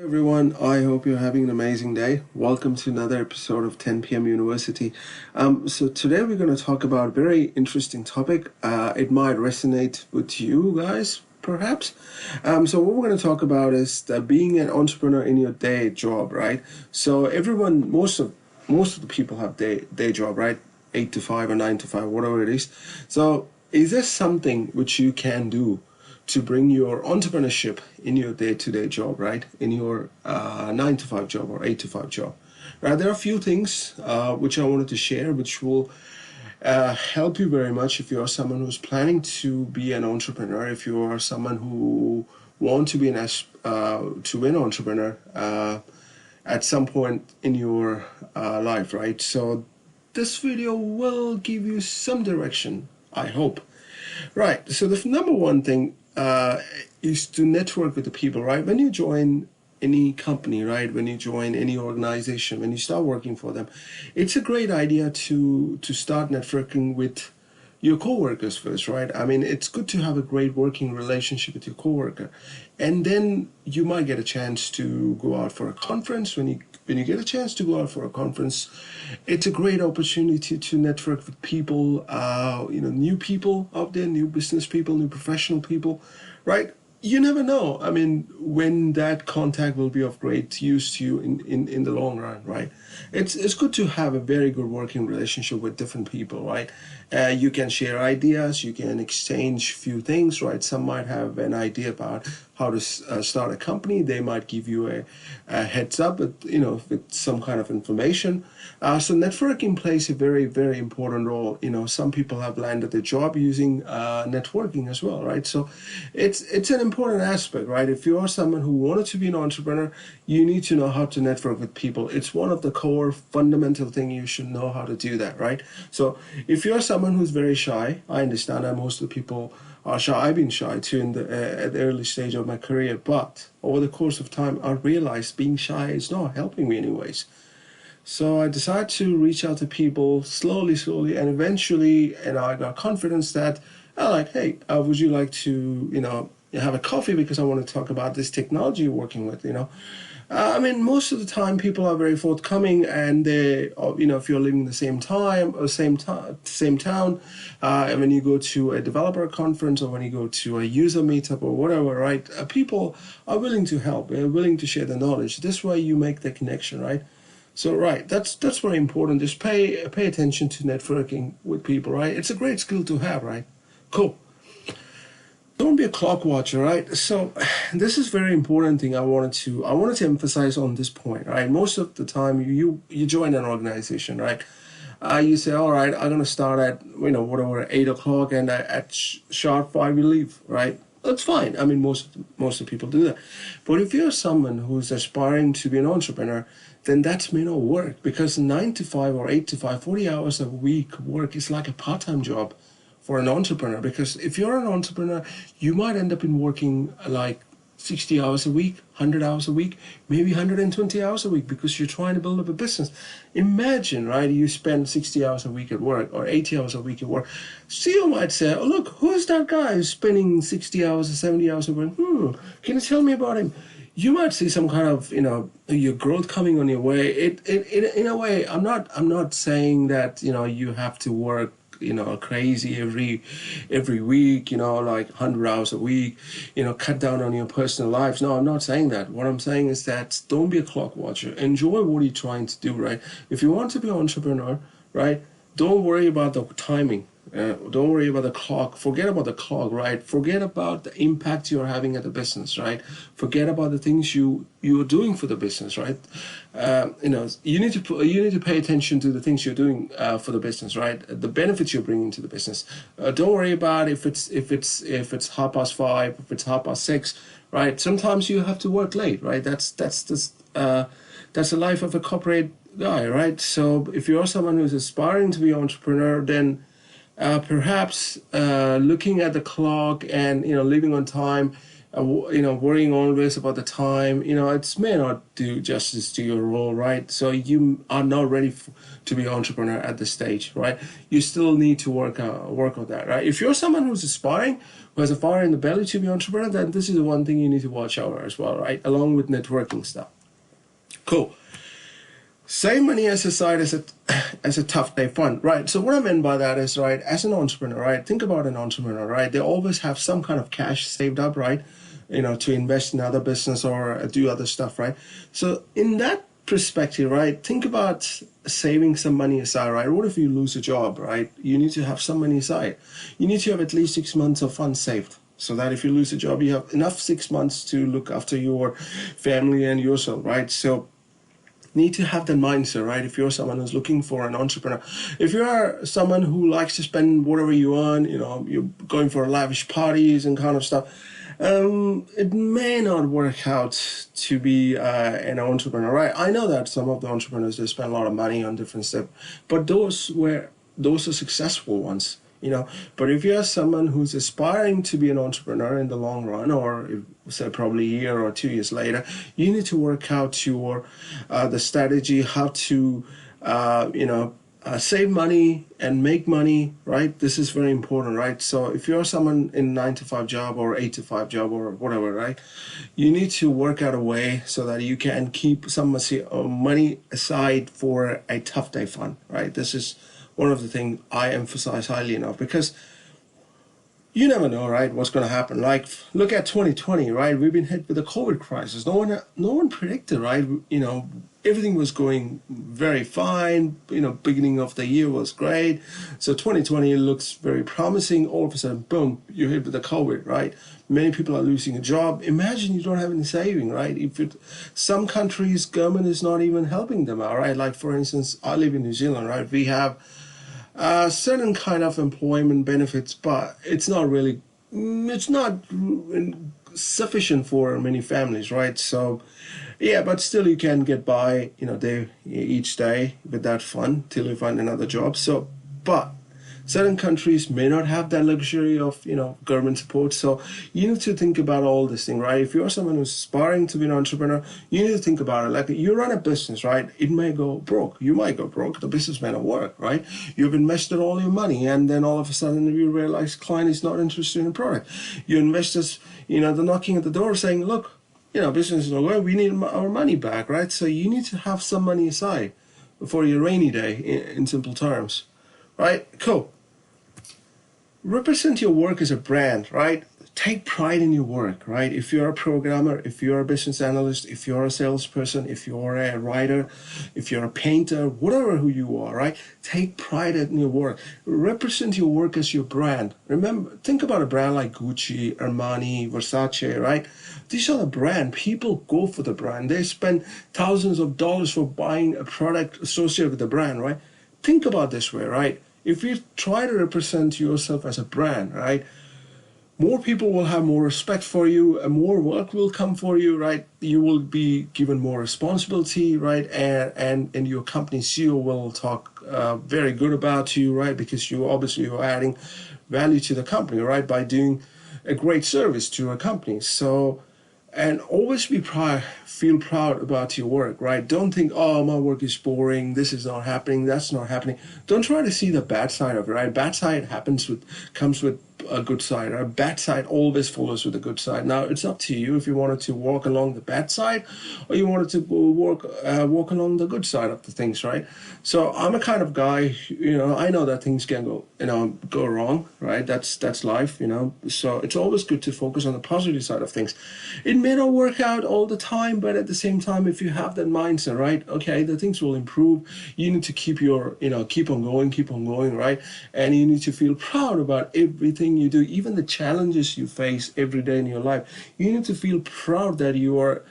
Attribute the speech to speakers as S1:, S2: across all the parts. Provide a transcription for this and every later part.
S1: Everyone, I hope you're having an amazing day. Welcome to another episode of 10 p.m. University. So today we're going to talk about a very interesting topic. It might resonate with you guys, perhaps. So what we're going to talk about is being an entrepreneur in your day job, right? So everyone, most of the people have day job, right? 8 to 5 or 9 to 5, whatever it is. So is there something which you can do to bring your entrepreneurship in your day-to-day job, right? In your 9 to 5 job or 8 to 5 job, right? There are a few things which I wanted to share, which will help you very much if you are someone who's planning to be an entrepreneur, if you are someone who want to be an entrepreneur at some point in your life, right? So this video will give you some direction, I hope. Right. So the number one thing is to network with the people, right? When you join any company, right? When you join any organization, when you start working for them, it's a great idea to start networking with your coworkers first, right? I mean, it's good to have a great working relationship with your coworker, and then you might get a chance to go out for a conference. When you get a chance to go out for a conference, it's a great opportunity to network with people, new people out there, new business people, new professional people, right? You never know. I mean, when that contact will be of great use to you in the long run, right? It's good to have a very good working relationship with different people, right? You can share ideas, you can exchange few things, right? Some might have an idea about how to start a company. They might give you a heads up, with some kind of information. So networking plays a very, very important role. Some people have landed their job using networking as well, right? So it's an important aspect, right? If you are someone who wanted to be an entrepreneur, you need to know how to network with people. It's one of the core fundamental thing. You should know how to do that, right? So if you're someone who's very shy, I understand that most of the people are shy. I've been shy too at the early stage of my career, but over the course of time, I realized being shy is not helping me anyways. So I decided to reach out to people slowly, and eventually, and I got confidence that I like, hey, would you like to, have a coffee because I want to talk about this technology you're working with. I mean, most of the time people are very forthcoming, and if you're living the same time or same town, and when you go to a developer conference or when you go to a user meetup or whatever, right? People are willing to help. They're willing to share the knowledge. This way you make the connection, right? So, right, that's very important. Just pay attention to networking with people, right? It's a great skill to have, right? Cool. Don't be a clock watcher, right? So this is very important thing I wanted to emphasize on this point, right? Most of the time you join an organization, right? You say, all right, I'm gonna start at whatever 8 o'clock, and at sharp 5 you leave, right? That's fine. I mean, most of the people do that. But if you're someone who's aspiring to be an entrepreneur, then that may not work, because 9 to 5 or 8 to 5, 40 hours a week work is like a part-time job for an entrepreneur. Because if you're an entrepreneur, you might end up in working like 60 hours a week, 100 hours a week, maybe 120 hours a week, because you're trying to build up a business. Imagine, right, you spend 60 hours a week at work or 80 hours a week at work. CEO might say, oh, look, who's that guy who's spending 60 hours or 70 hours at work? Can you tell me about him? You might see some kind of, your growth coming on your way. In a way, I'm not saying that, you have to work crazy every week, like 100 hours a week, cut down on your personal lives. No, I'm not saying that. What I'm saying is that don't be a clock watcher. Enjoy what you're trying to do, right? If you want to be an entrepreneur, right, don't worry about the timing. Don't worry about the clock. Forget about the clock, right? Forget about the impact you're having at the business, right? Forget about the things you're doing for the business, right? You need to pay attention to the things you're doing for the business, right? The benefits you're bringing to the business. Don't worry about if it's 5:30, if it's 6:30, right? Sometimes you have to work late, right? That's the life of a corporate guy, right? So if you're someone who's aspiring to be an entrepreneur, then perhaps looking at the clock and leaving on time worrying always about the time, it may not do justice to your role, right? So you are not ready to be an entrepreneur at this stage, right? You still need to work on that, right? If you're someone who's aspiring, who has a fire in the belly to be an entrepreneur, then this is the one thing you need to watch out as well, right? Along with networking stuff. Cool. Save money as a side as a tough day fund, right? So what I meant by that is, right, as an entrepreneur, right, think about an entrepreneur, right? They always have some kind of cash saved up, right? To invest in other business or do other stuff, right? So in that perspective, right, think about saving some money aside, right? What if you lose a job, right? You need to have some money aside. You need to have at least 6 months of funds saved, so that if you lose a job, you have enough 6 months to look after your family and yourself, right? So need to have that mindset, right? If you're someone who's looking for an entrepreneur, if you are someone who likes to spend whatever you want, you're going for lavish parties and kind of stuff, it may not work out to be an entrepreneur, right? I know that some of the entrepreneurs, they spend a lot of money on different stuff, but those are successful ones. But if you're someone who's aspiring to be an entrepreneur in the long run, or say probably a year or 2 years later, you need to work out your the strategy, how to save money and make money, right? This is very important, right? So if you're someone in 9 to 5 job or 8 to 5 job or whatever, right, you need to work out a way so that you can keep some money aside for a tough day fund, right? This is one of the things I emphasize highly enough, because you never know, right, what's going to happen. Like, look at 2020, right? We've been hit with the COVID crisis. No one predicted, right? Everything was going very fine. Beginning of the year was great. So 2020 looks very promising. All of a sudden, boom, you're hit with the COVID, right? Many people are losing a job. Imagine you don't have any saving, right? Some countries, government is not even helping them out, right? Like, for instance, I live in New Zealand, right? We have certain kind of employment benefits, but it's not sufficient for many families, right? So, yeah, but still you can get by, each day with that fund till you find another job. So, but certain countries may not have that luxury of, government support. So you need to think about all this thing, right? If you're someone who's aspiring to be an entrepreneur, you need to think about it. Like, you run a business, right? It may go broke. You might go broke. The business may not work, right? You've invested all your money, and then all of a sudden you realize client is not interested in the product. Your investors, they're knocking at the door saying, look, business is not going, we need our money back, right? So you need to have some money aside for your rainy day, in simple terms, right? Cool. Represent your work as a brand, right? Take pride in your work, right? If you're a programmer, if you're a business analyst, if you're a salesperson, if you're a writer, if you're a painter, whatever who you are, right? Take pride in your work. Represent your work as your brand. Remember, think about a brand like Gucci, Armani, Versace, right? These are the brand. People go for the brand. They spend thousands of dollars for buying a product associated with the brand, right? Think about this way, right? If you try to represent yourself as a brand, right, more people will have more respect for you, and more work will come for you, right? You will be given more responsibility, right? And your company CEO will talk very good about you, right? Because you obviously are adding value to the company, right? By doing a great service to a company. So, and always feel proud about your work, right? Don't think, oh, my work is boring, this is not happening, that's not happening. Don't try to see the bad side of it, right? Bad side comes with a good side. A bad side always follows with a good side. Now, it's up to you if you wanted to walk along the bad side or you wanted to walk along the good side of the things, right? So I'm a kind of guy, I know that things can go wrong, right? That's life, So it's always good to focus on the positive side of things. It may not work out all the time, but at the same time, if you have that mindset, right? Okay, the things will improve. You need to keep on going, right? And you need to feel proud about everything you do, even the challenges you face every day in your life. You need to feel proud that you are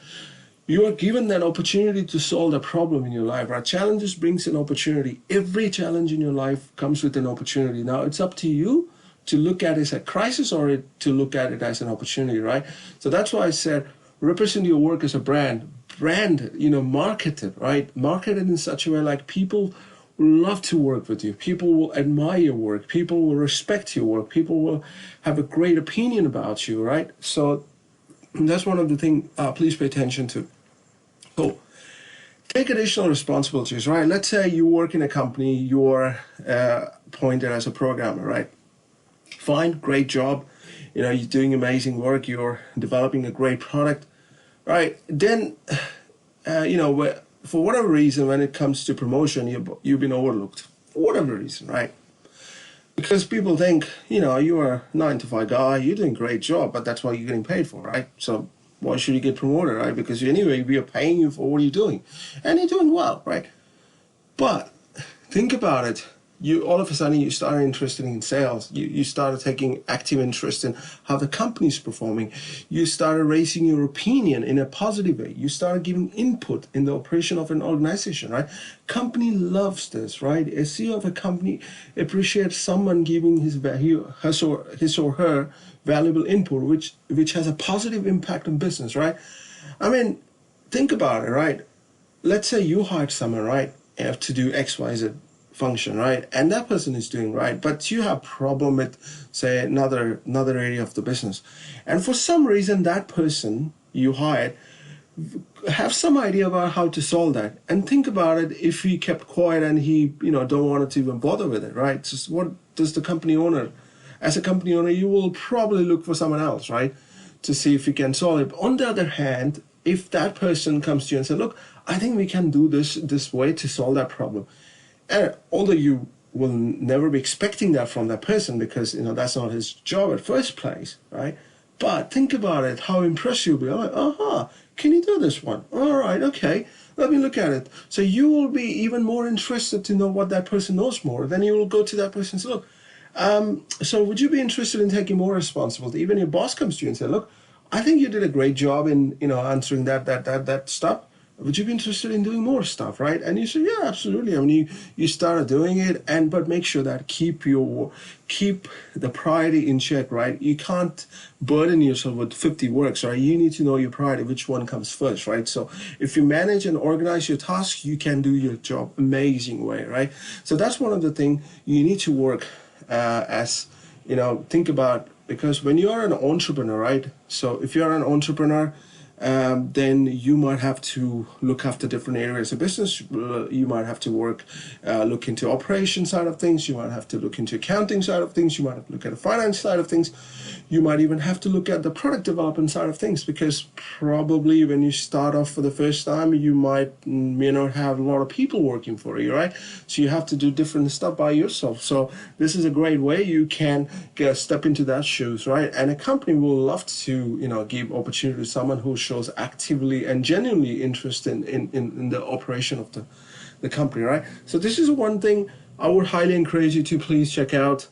S1: given that opportunity to solve a problem in your life, right? Challenges brings an opportunity. Every challenge in your life comes with an opportunity. Now, it's up to you to look at it as a crisis or to look at it as an opportunity, right? So that's why I said, represent your work as a brand, market it, right? Market it in such a way like people will love to work with you. People will admire your work. People will respect your work. People will have a great opinion about you, right? So That's one of the things, please pay attention to. Cool. Take additional responsibilities, right? Let's say you work in a company, you're appointed as a programmer, right? Fine, great job. You're doing amazing work. You're developing a great product, right? Then, for whatever reason, when it comes to promotion, you've been overlooked for whatever reason, right? Because people think, you are a 9 to 5 guy, you're doing a great job, but that's what you're getting paid for, right? So why should you get promoted, right? Because anyway, we are paying you for what you're doing, and you're doing well, right? But think about it. You all of a sudden you started interested in sales. You started taking active interest in how the company's performing. You started raising your opinion in a positive way. You started giving input in the operation of an organization, right? Company loves this, right? A CEO of a company appreciates someone giving his or her valuable input, which has a positive impact on business, right? I mean, think about it, right? Let's say you hired someone, right, have to do X, Y, Z function, right, and that person is doing right, but you have problem with, say, another area of the business, and for some reason that person you hired have some idea about how to solve that. And think about it, if he kept quiet and he don't want to even bother with it, right? So what does the company owner, as a company owner, you will probably look for someone else, right, to see if you can solve it. On the other hand, if that person comes to you and says, look, I think we can do this way to solve that problem, and although you will never be expecting that from that person because that's not his job at first place, right? But think about it, how impressed you'll be. Like, can you do this one? All right, okay, let me look at it. So you will be even more interested to know what that person knows more. Then you will go to that person and say, look, so would you be interested in taking more responsibility? Even your boss comes to you and say, look, I think you did a great job in answering that stuff. Would you be interested in doing more stuff, right? And you say, yeah, absolutely. I mean, you started doing it, but make sure that keep the priority in check, right? You can't burden yourself with 50 works, right? You need to know your priority, which one comes first, right? So if you manage and organize your tasks, you can do your job amazing way, right? So that's one of the things you need to work think about, because when you are an entrepreneur, right? So if you're an entrepreneur, then you might have to look after different areas of business. You might have to look into operation side of things. You might have to look into accounting side of things. You might have to look at the finance side of things. You might even have to look at the product development side of things, because probably when you start off for the first time, you might have a lot of people working for you, right? So you have to do different stuff by yourself. So this is a great way you can step into that shoes, right? And a company will love to give opportunity to someone who shows actively and genuinely interest in the operation of the company, right? So this is one thing I would highly encourage you to please check out.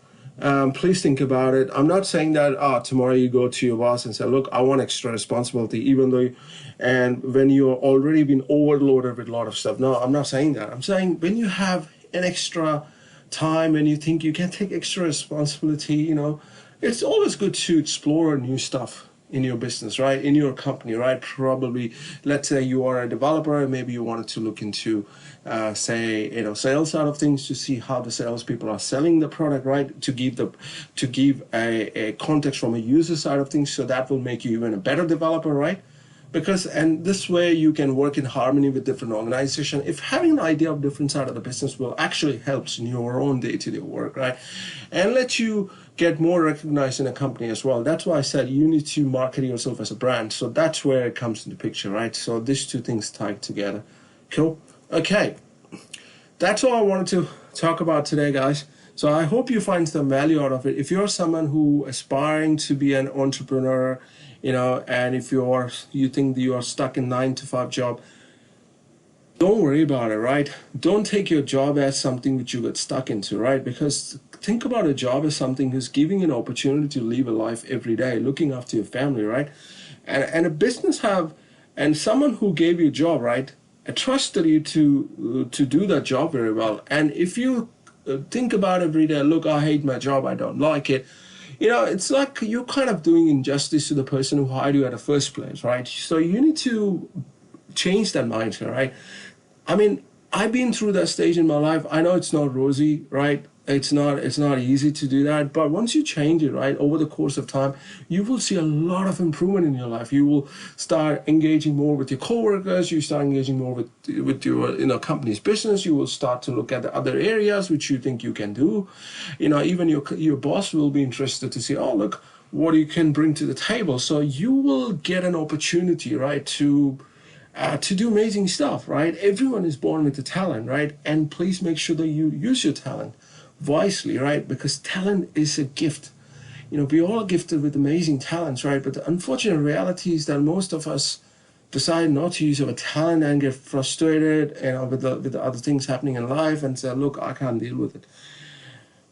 S1: Please think about it. I'm not saying that tomorrow you go to your boss and say, look, I want extra responsibility, even though and when you're already been overloaded with a lot of stuff. No, I'm not saying that. I'm saying when you have an extra time and you think you can take extra responsibility, it's always good to explore new stuff in your business, right? In your company, right? Probably, let's say you are a developer, maybe you wanted to look into, sales side of things, to see how the salespeople are selling the product, right? To give a context from a user side of things, so that will make you even a better developer, right? And this way you can work in harmony with different organizations. If having an idea of different side of the business will actually helps in your own day-to-day work, right? And let you get more recognized in a company as well. That's why I said you need to market yourself as a brand. So that's where it comes into picture, right? So these two things tied together. Cool. Okay. That's all I wanted to talk about today, guys. So I hope you find some value out of it. If you're someone who aspiring to be an entrepreneur, and if you think that you are stuck in 9 to 5 job, don't worry about it, right? Don't take your job as something which you get stuck into, right? Because think about a job as something who's giving you an opportunity to live a life every day, looking after your family, right? And a business and someone who gave you a job, right, trusted you to do that job very well. And if you think about every day, look, I hate my job, I don't like it, it's like you're kind of doing injustice to the person who hired you at the first place, right? So you need to change that mindset, right? I mean, I've been through that stage in my life. I know it's not rosy, right? it's not easy to do that, but once you change it, right, over the course of time, you will see a lot of improvement in your life. You will start engaging more with your coworkers. You start engaging more with your company's business. You will start to look at the other areas which you think you can do. Even your boss will be interested to see, oh, look what you can bring to the table. So you will get an opportunity, right, to do amazing stuff, right? Everyone is born with the talent, right? And please make sure that you use your talent wisely, right? Because talent is a gift. We all are gifted with amazing talents, right? But the unfortunate reality is that most of us decide not to use our talent and get frustrated, with the other things happening in life and say, look, I can't deal with it.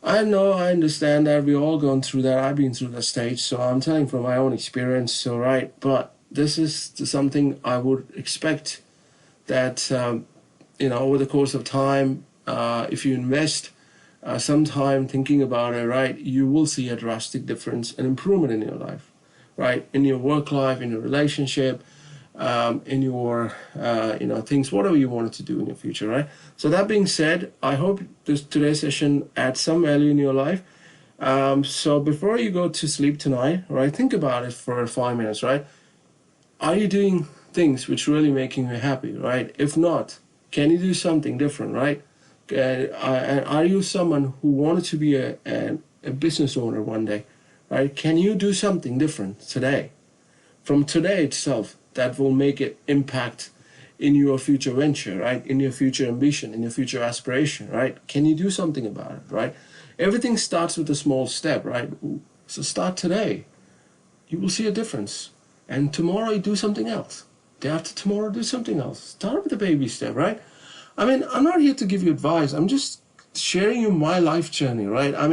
S1: I know, I understand that. We're all going through that. I've been through that stage, so I'm telling from my own experience. So, right, but this is something I would expect that, over the course of time, if you invest some time thinking about it, right, you will see a drastic difference and improvement in your life, right, in your work life, in your relationship, in your, things, whatever you wanted to do in your future, right? So that being said, I hope today's session adds some value in your life. So before you go to sleep tonight, right, think about it for 5 minutes, right? Are you doing things which really making you happy, right? If not, can you do something different, right? Are you someone who wanted to be a business owner one day, right? Can you do something different today, from today itself, that will make it impact in your future venture, right? In your future ambition, in your future aspiration, right? Can you do something about it, right? Everything starts with a small step, right? So start today. You will see a difference. And tomorrow you do something else. Day after tomorrow, do something else. Start with a baby step, right? I'm not here to give you advice. I'm just sharing you my life journey, right? I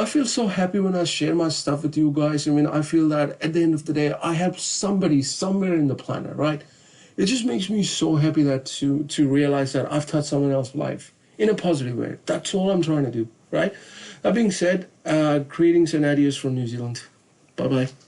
S1: feel so happy when I share my stuff with you guys. I feel that at the end of the day, I help somebody somewhere in the planet, right? It just makes me so happy that to realize that I've touched someone else's life in a positive way. That's all I'm trying to do, right? That being said, greetings and adios from New Zealand. Bye-bye.